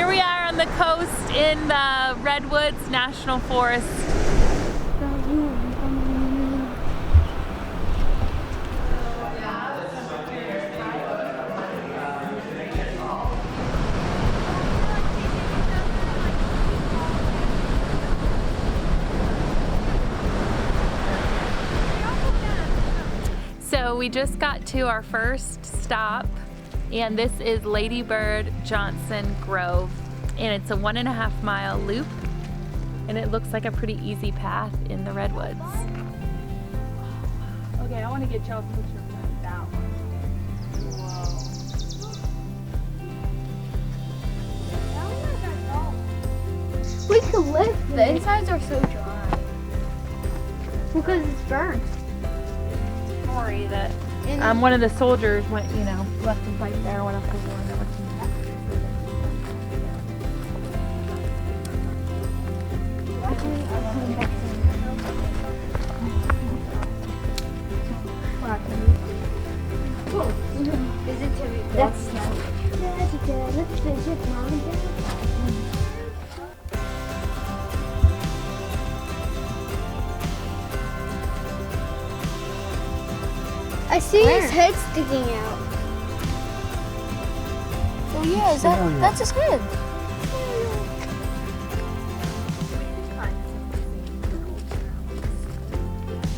Here we are on the coast in the Redwoods National Forest. So we just got to our first stop, and this is Lady Bird Johnson Grove, and it's a 1.5 mile loop, and it looks like a pretty easy path in the Redwoods. Okay, I want to get y'all a picture of that one. Whoa. We could lift this. The insides are so dry. Because it's burnt. Sorry that one of the soldiers went, you know, left his light there, went up the war, never came back. Is it too? That's let's visit Mom and Dad. I see his head sticking out. Oh yeah, that's his head.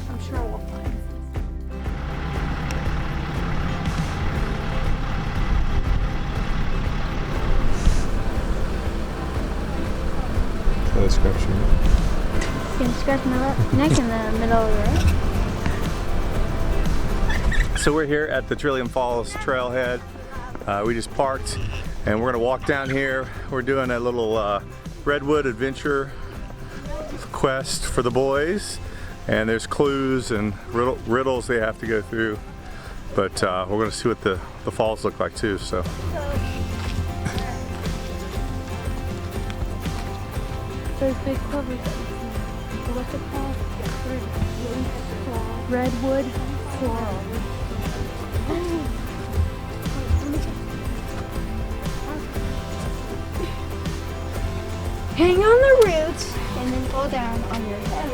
I'm sure we'll find So that scratch your neck. It's gonna scratch my neck in the middle of the road. So we're here at the Trillium Falls trailhead. We just parked and we're gonna walk down here. We're doing a little Redwood adventure quest for the boys, and there's clues and riddles they have to go through. But we're gonna see what the falls look like too. So. those big clovers. What's it called? Redwood coral. Hang on the roots and then go down on your head.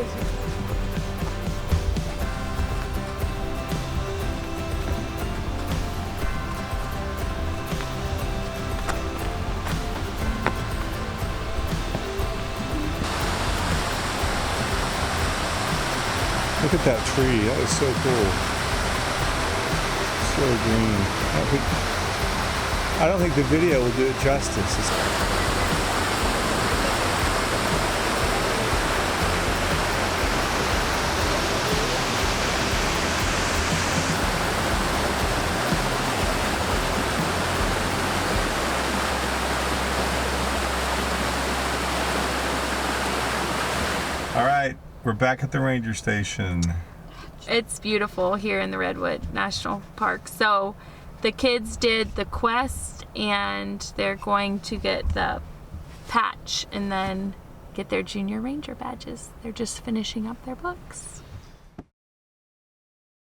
Look at that tree. That is so cool. So green. I don't think the video will do it justice. All right, we're back at the ranger station. It's beautiful here in the Redwood National Park. So the kids did the quest and they're going to get the patch and then get their junior ranger badges. They're just finishing up their books.